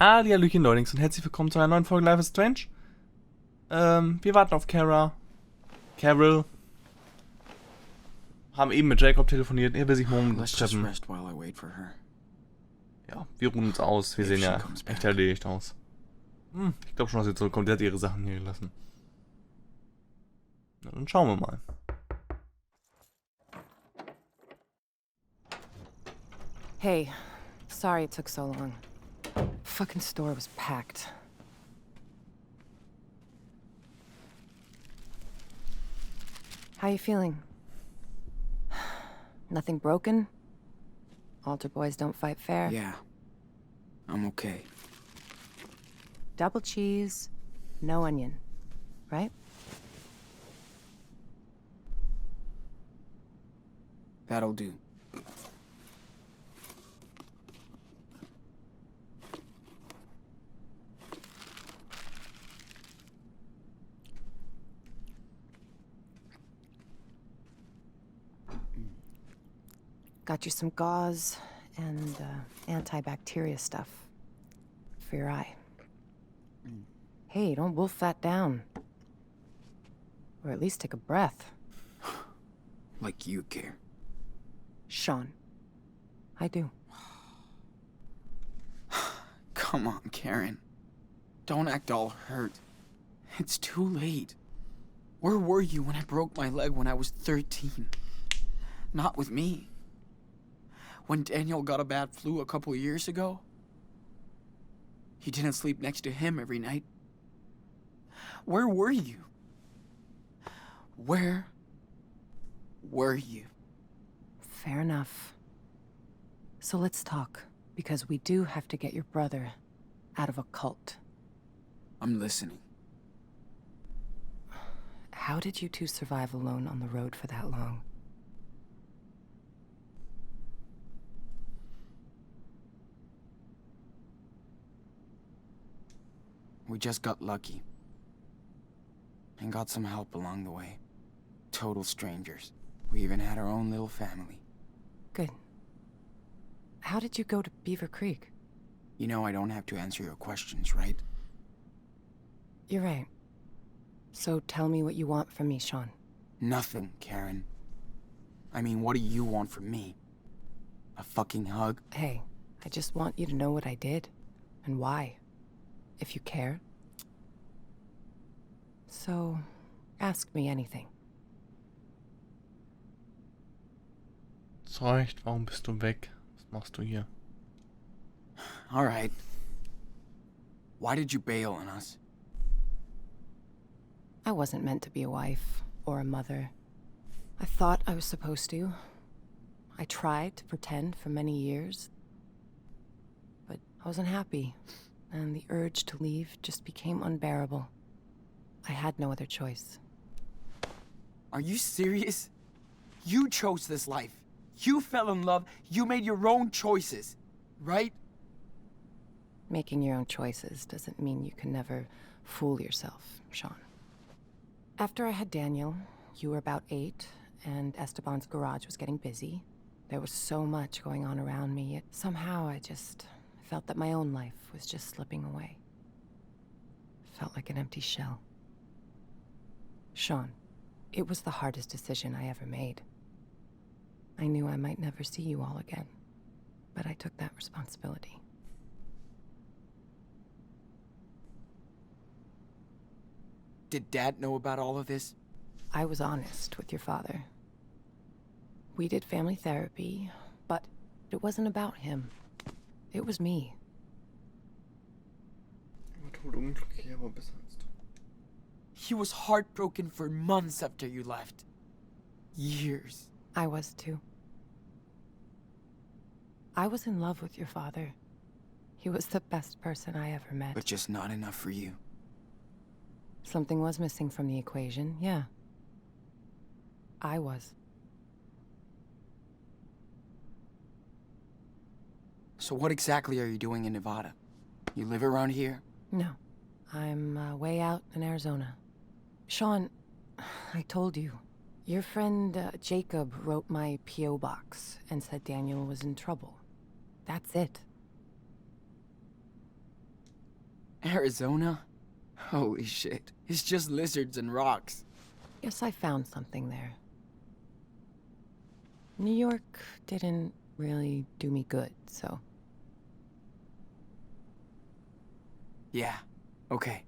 Hallihallöchen Leute und herzlich willkommen zu einer neuen Folge Life is Strange. Wir warten auf Carol. Haben eben mit Jacob telefoniert, er will sich morgen treffen. Ja, wir ruhen uns aus, wir sehen ja echt erledigt aus. Ich glaube schon, dass sie zurückkommt, sie hat ihre Sachen hier gelassen. Na, dann schauen wir mal. Hey, sorry it took so long. Fucking store was packed. How you feeling? Nothing broken? Altar boys don't fight fair? Yeah, I'm okay. Double cheese, no onion, right? That'll do. Got you some gauze and antibacteria stuff for your eye. Hey, don't wolf that down. Or at least take a breath. Like you care. Sean, I do. Come on, Karen. Don't act all hurt. It's too late. Where were you when I broke my leg when I was 13? Not with me. When Daniel got a bad flu a couple years ago, you didn't sleep next to him every night. Where were you? Where were you? Fair enough. So let's talk, because we do have to get your brother out of a cult. I'm listening. How did you two survive alone on the road for that long? We just got lucky. And got some help along the way. Total strangers. We even had our own little family. Good. How did you go to Beaver Creek? You know I don't have to answer your questions, right? You're right. So tell me what you want from me, Sean. Nothing, Karen. I mean, what do you want from me? A fucking hug? Hey, I just want you to know what I did. And why. If you care. So, ask me anything. Es reicht, warum bist du weg? Was machst du hier? All right. Why did you bail on us? I wasn't meant to be a wife or a mother. I thought I was supposed to. I tried to pretend for many years. But I wasn't happy. And the urge to leave just became unbearable. I had no other choice. Are you serious? You chose this life. You fell in love. You made your own choices, right? Making your own choices doesn't mean you can never fool yourself, Sean. After I had Daniel, you were about 8, and Esteban's garage was getting busy. There was so much going on around me, yet somehow I just felt that my own life was just slipping away. Felt like an empty shell. Sean, it was the hardest decision I ever made. I knew I might never see you all again, but I took that responsibility. Did Dad know about all of this? I was honest with your father. We did family therapy, but it wasn't about him. It was me. He was heartbroken for months after you left. Years. I was too. I was in love with your father. He was the best person I ever met. But just not enough for you. Something was missing from the equation, yeah. I was. So what exactly are you doing in Nevada? You live around here? No. I'm way out in Arizona. Sean, I told you. Your friend Jacob wrote my P.O. box and said Daniel was in trouble. That's it. Arizona? Holy shit. It's just lizards and rocks. Guess I found something there. New York didn't really do me good, so... Yeah, okay.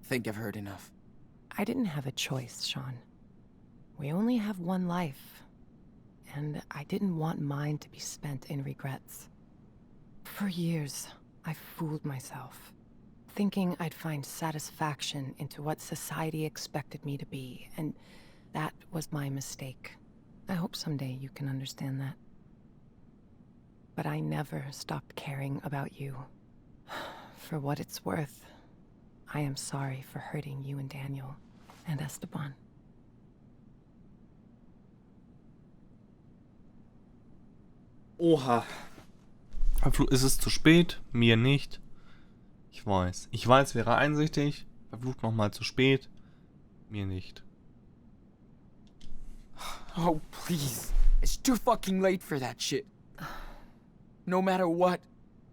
Think I've heard enough. I didn't have a choice, Sean. We only have one life, and I didn't want mine to be spent in regrets. For years, I fooled myself, thinking I'd find satisfaction into what society expected me to be, and that was my mistake. I hope someday you can understand that. But I never stopped caring about you. For what it's worth, I am sorry for hurting you and Daniel and Esteban. Oha. Ist es zu spät? Mir nicht. Ich weiß. Ich weiß, wäre einsichtig. Verflucht nochmal zu spät. Mir nicht. Oh, please. It's too fucking late for that shit. No matter what,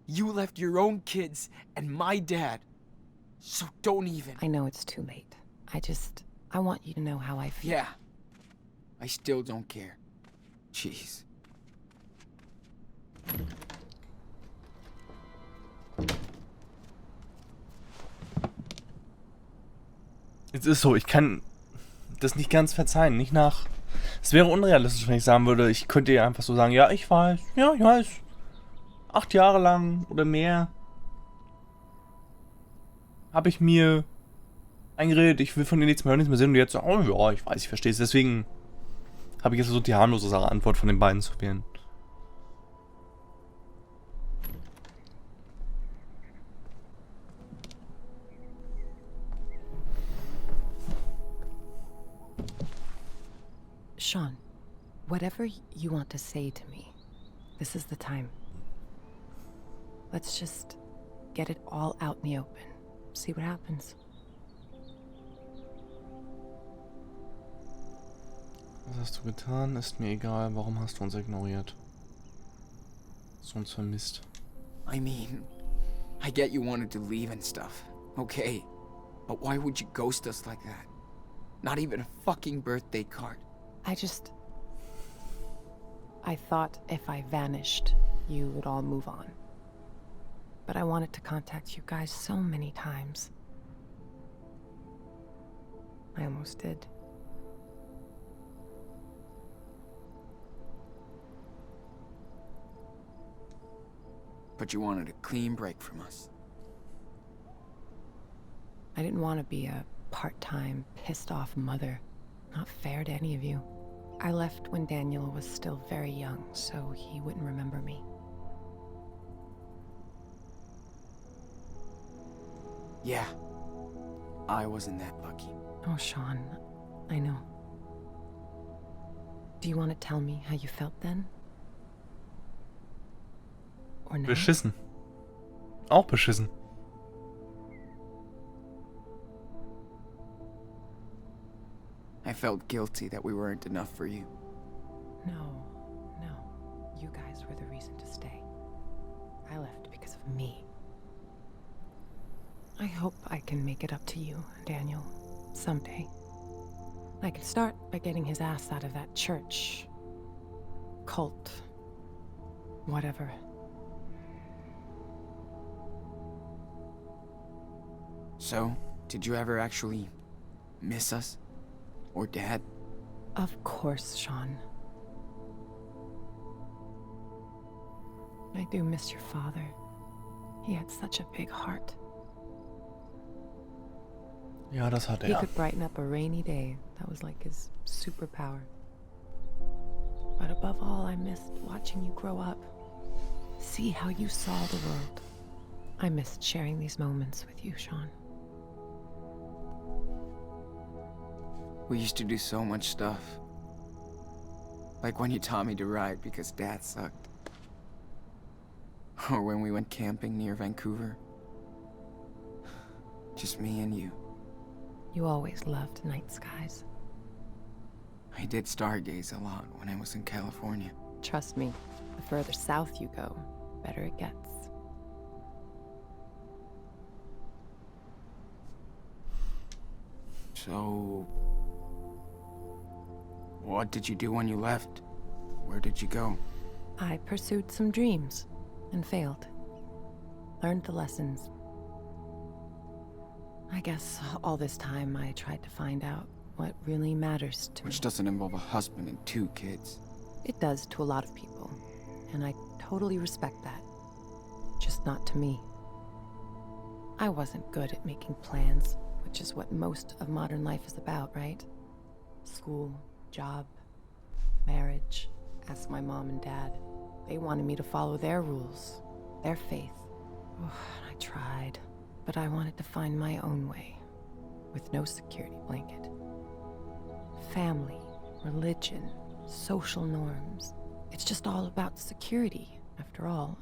you left your own kids and my dad. So don't even. I know it's too late. I want you to know how I feel. Yeah. I still don't care. Jeez. Es ist so, ich kann das nicht ganz verzeihen. Nicht nach... Es wäre unrealistisch, wenn ich sagen würde, ich könnte ihr einfach so sagen, ja, ich weiß. 8 Jahre lang oder mehr habe ich mir eingeredet, ich will von dir nichts mehr hören, nichts mehr sehen. Und jetzt so, oh ja, ich weiß, ich verstehe es. Deswegen habe ich jetzt versucht, die harmlose Antwort von den beiden zu wählen. Sean, whatever you want to say to me, this is the time. Let's just get it all out in the open. See what happens. Was hast du getan? Ist mir egal. Warum hast du uns ignoriert? Hast du uns vermisst? I mean, I get you wanted to leave and stuff. Okay. But why would you ghost us like that? Not even a fucking birthday card. I thought if I vanished, you would all move on. But I wanted to contact you guys so many times. I almost did. But you wanted a clean break from us. I didn't want to be a part-time, pissed-off mother. Not fair to any of you. I left when Daniel was still very young, so he wouldn't remember me. Yeah. I wasn't that lucky. Oh, Sean, I know. Do you want to tell me how you felt then? Or now? Beschissen. Auch beschissen. I felt guilty that we weren't enough for you. No. You guys were the reason to stay. I left because of me. I hope I can make it up to you, Daniel, someday. I can start by getting his ass out of that church. Cult. Whatever. So, did you ever actually miss us? Or Dad? Of course, Sean. I do miss your father. He had such a big heart. Ja, das hat He er. could brighten up a rainy day. That was like his superpower. But above all, I missed watching you grow up. See how you saw the world. I missed sharing these moments with you, Sean. We used to do so much stuff. Like when you taught me to ride because Dad sucked. Or when we went camping near Vancouver. Just me and you. You always loved night skies. I did stargaze a lot when I was in California. Trust me, the further south you go, better it gets. So... what did you do when you left? Where did you go? I pursued some dreams and failed. Learned the lessons. I guess all this time I tried to find out what really matters to me. Which doesn't involve a husband and 2 kids. It does to a lot of people, and I totally respect that. Just not to me. I wasn't good at making plans, which is what most of modern life is about, right? School, job, marriage. Ask my mom and dad. They wanted me to follow their rules, their faith. Oh, I tried, but I wanted to find my own way, with no security blanket. Family, religion, social norms. It's just all about security, after all.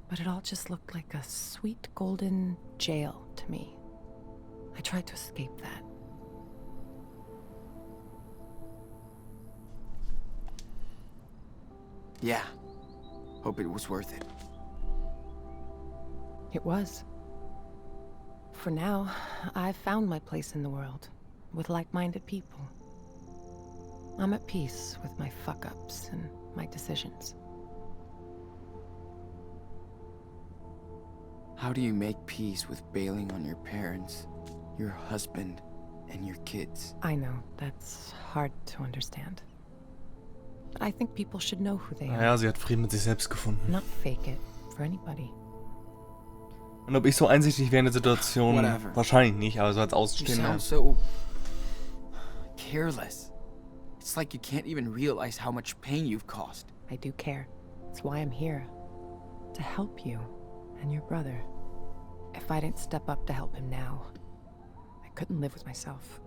But it all just looked like a sweet golden jail to me. I tried to escape that. Yeah. Hope it was worth it. It was. For now, I've found my place in the world, with like-minded people. I'm at peace with my fuck-ups and my decisions. How do you make peace with bailing on your parents, your husband, and your kids? I know, that's hard to understand. But I think people should know who they are. Naja, sie hat Frieden mit sich selbst gefunden. Not fake it for anybody. Und ob ich so einsichtig wäre in der Situation, Whatever. wahrscheinlich nicht, aber so als You Außenstehender. sound so... careless. It's like you can't even realize how much pain you've caused. I do care. That's why I'm here. To help you and your brother. If I didn't step up to help him now, I couldn't live with myself.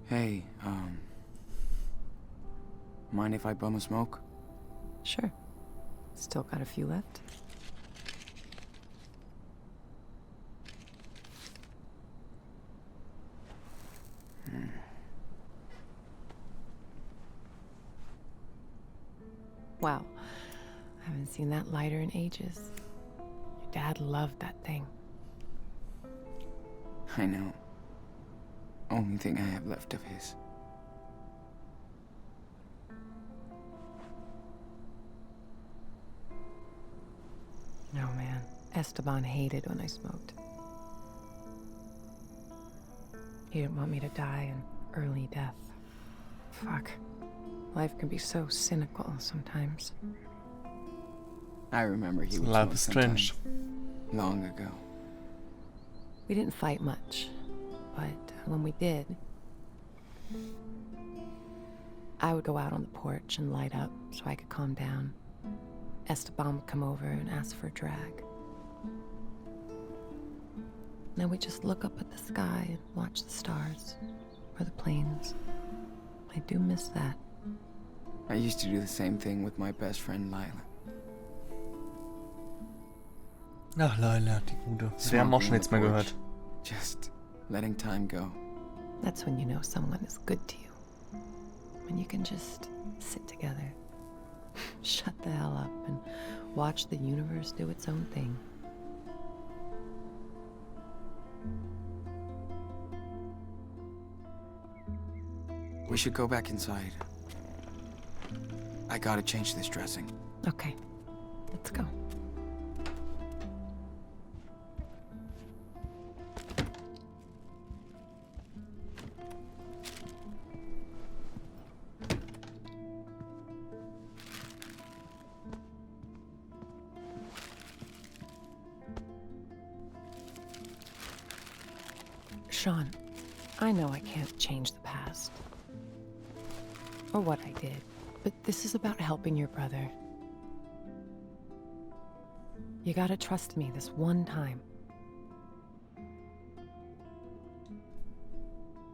Hey, mind if I bum a smoke? Sure. Still got a few left. Wow. I haven't seen that lighter in ages. Your dad loved that thing. I know. Only thing I have left of his. No, man. Esteban hated when I smoked. He didn't want me to die an early death. Fuck. Life can be so cynical sometimes. I remember he would Life smoke is strange. sometime long ago. We didn't fight much, but when we did, I would go out on the porch and light up so I could calm down. Esteban would come over and ask for a drag. Then we'd just look up at the sky and watch the stars, or the planes. I do miss that. I used to do the same thing with my best friend Lila. Ach, Leila, die Gute. Wir haben auch schon nichts mehr gehört. Just letting time go. That's when you know someone is good to you. When you can just sit together, shut the hell up, and watch the universe do its own thing. We should go back inside. I gotta change this dressing. Okay, let's go. Sean, I know I can't change the past. Or what I did, but this is about helping your brother. You gotta trust me this one time.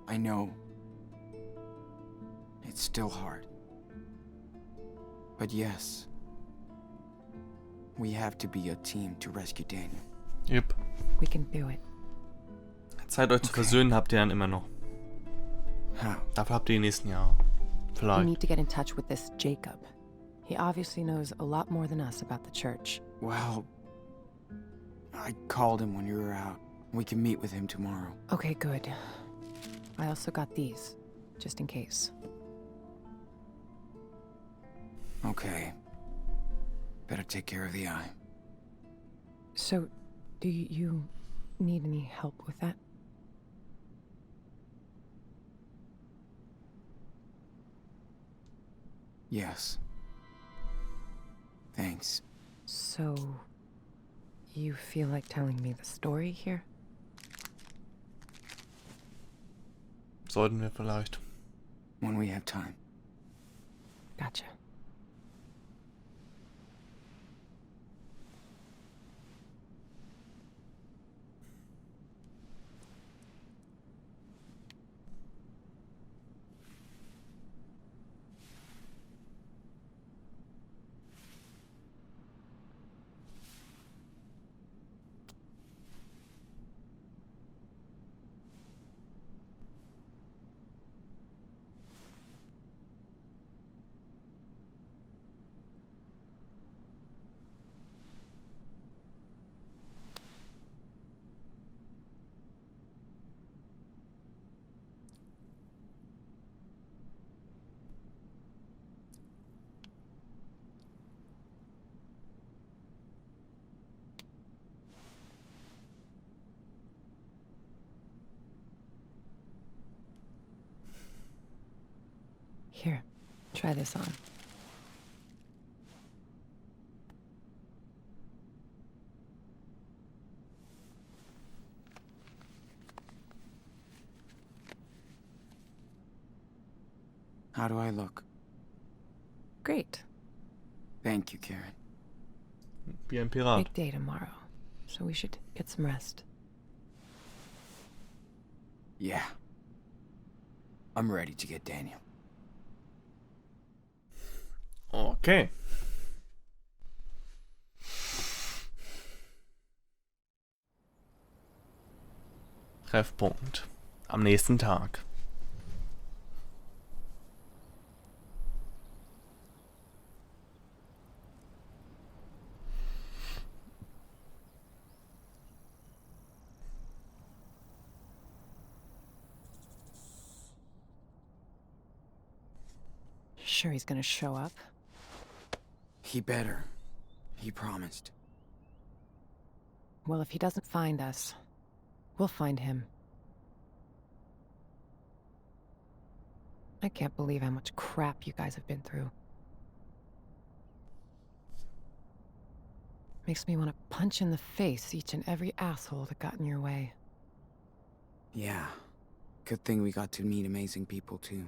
I know. It's still hard. But yes, we have to be a team to rescue Daniel. Yep. We can do it. Zeit, euch zu versöhnen, habt ihr dann immer noch. How? Dafür habt ihr die nächsten Jahre. You Vielleicht. need to get in touch with this Jacob. He obviously knows a lot more than us about the church. Well, I called him when you were out. We can meet with him tomorrow. Okay, good. I also got these, just in case. Okay. Better take care of the eye. So, do you need any help with that? Yes. Thanks. So, you feel like telling me the story here? Sollten wir vielleicht. When we have time. Gotcha. Here, try this on. How do I look? Great. Thank you, Karen. Wie ein Pirat. Big day tomorrow, so we should get some rest. Yeah. I'm ready to get Daniel. Okay. Treffpunkt. Am nächsten Tag. Sure he's gonna show up? He better. He promised. Well, if he doesn't find us, we'll find him. I can't believe how much crap you guys have been through. Makes me want to punch in the face each and every asshole that got in your way. Yeah. Good thing we got to meet amazing people, too.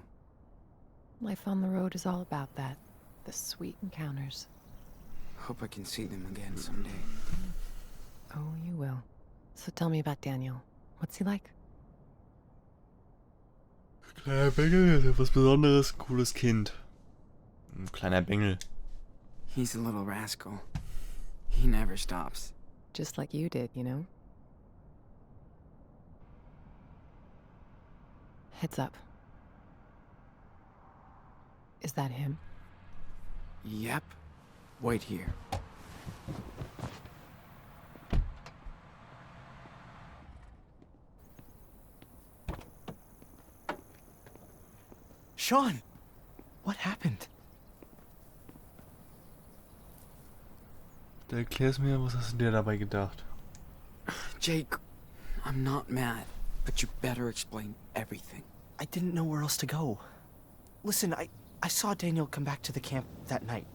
Life on the road is all about that. The sweet encounters. Hope I can see them again someday. Oh, you will. So tell me about Daniel. What's he like? Kleiner Bengel ist etwas Besonderes, cooles Kind. Ein kleiner Bengel. He's a little rascal. He never stops. Just like you did, you know? Heads up. Is that him? Yep. Wait here. Sean! What happened? Du erklärst mir, was hast du dir dabei gedacht? Jake, I'm not mad, but you better explain everything. I didn't know where else to go. Listen, I saw Daniel come back to the camp that night.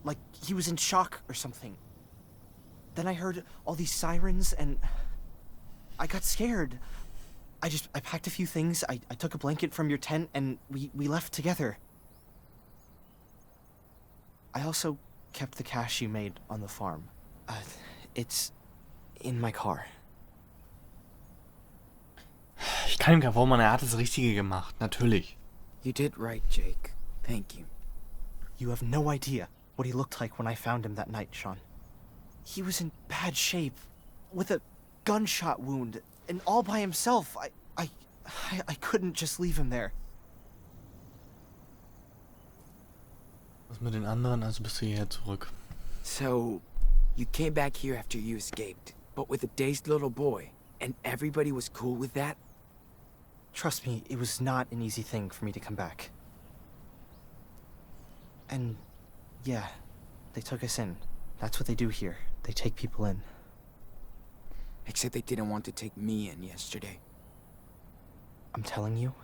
Like he was in shock or something. Then I heard all these sirens and I got scared. I packed a few things, I took a blanket from your tent and we left together. I also kept the cash you made on the farm. It's in my car. Ich kann ihm gar warum, er hat das Richtige gemacht, natürlich. You did right, Jake. Thank you. You have no idea what he looked like when I found him that night, Sean. He was in bad shape, with a gunshot wound. And all by himself. I couldn't just leave him there. Was mit den anderen? Also bist du hierher zurück. So, you came back here after you escaped, but with a dazed little boy, and everybody was cool with that? Trust me, it was not an easy thing for me to come back. And, yeah, they took us in. That's what they do here. They take people in. Except they didn't want to take me in yesterday. I'm telling you,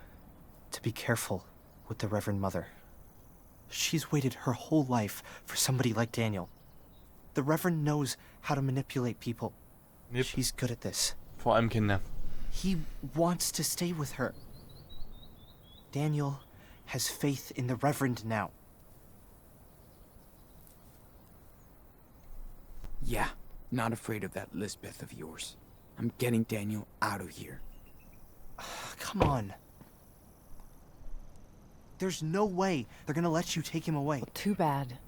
to be careful with the Reverend Mother. She's waited her whole life for somebody like Daniel. The Reverend knows how to manipulate people. Yep. She's good at this. Vor allem Kinder. He wants to stay with her. Daniel has faith in the Reverend now. Yeah, not afraid of that Lisbeth of yours. I'm getting Daniel out of here. Come on. There's no way they're gonna let you take him away. Too bad.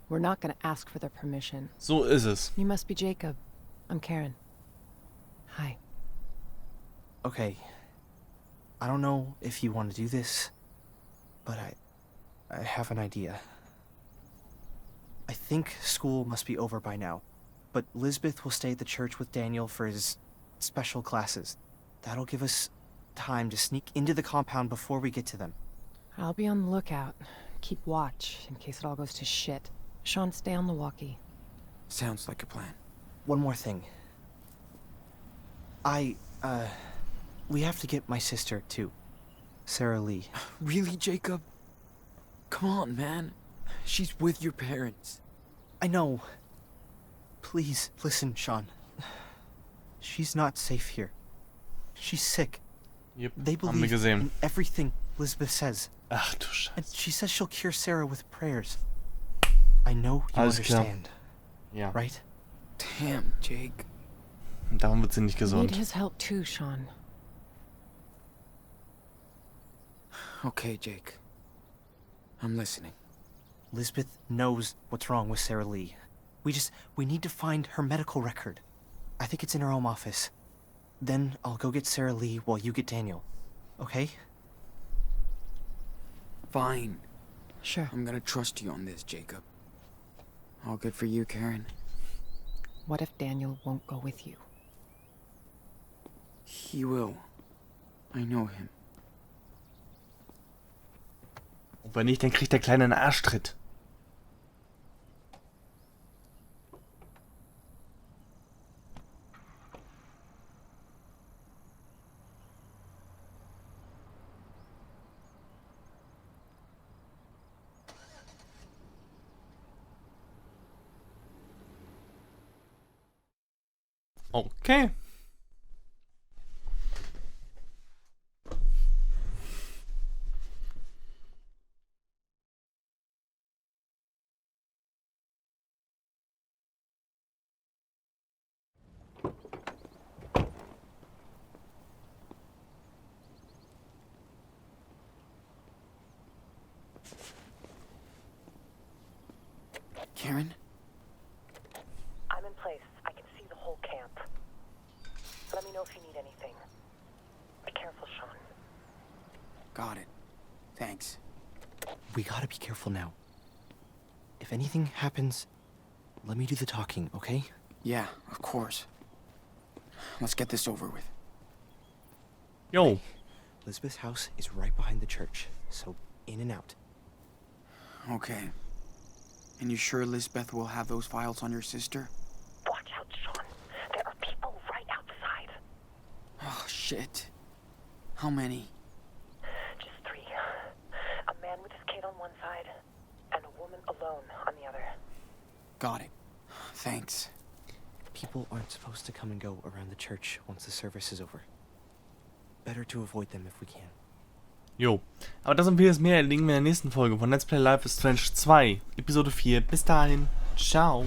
We're not gonna ask for their permission. So ist es. You must be Jacob. I'm Karen. Hi. Okay. I don't know if you want to do this, but I have an idea. I think school must be over by now, but Lisbeth will stay at the church with Daniel for his special classes. That'll give us time to sneak into the compound before we get to them. I'll be on the lookout. Keep watch in case it all goes to shit. Sean, stay on the walkie. Sounds like a plan. One more thing. We have to get my sister, too. Sarah Lee. Really, Jacob? Come on, man. She's with your parents. I know. Please, listen, Sean. She's not safe here. She's sick. Yep, They haben wir believe gesehen. in everything Lisbeth says. Ach du And Scheiße. she says she'll cure Sarah with prayers. I know you Alles klar. understand, Ja, right? Damn, Jake. darum wird sie nicht Need gesund. his help too, Sean. Okay, Jake. I'm listening. Lisbeth knows what's wrong with Sarah Lee. We need to find her medical record. I think it's in her home office. Then I'll go get Sarah Lee while you get Daniel. Okay? Fine. Sure. I'm gonna trust you on this, Jacob. All good for you, Karen? What if Daniel won't go with you? He will. I know him. Und wenn nicht, dann kriegt der Kleine einen Arschtritt. Okay. Karen? I'm in place. I can see the whole camp. Let me know if you need anything. Be careful, Sean. Got it. Thanks. We gotta be careful now. If anything happens, let me do the talking, okay? Yeah, of course. Let's get this over with. Jo. Lisbeth's house is right behind the church, so in and out. Okay. And you sure Lisbeth will have those files on your sister? Watch out, Sean. There are people right outside. Oh, shit. How many? Just 3. A man with his kid on one side, and a woman alone on the other. Got it. Thanks. People aren't supposed to come and go around the church once the service is over. Better to avoid them if we can. Jo. Aber das und vieles mehr erledigen wir in der nächsten Folge von Let's Play Life is Strange 2, Episode 4. Bis dahin. Ciao.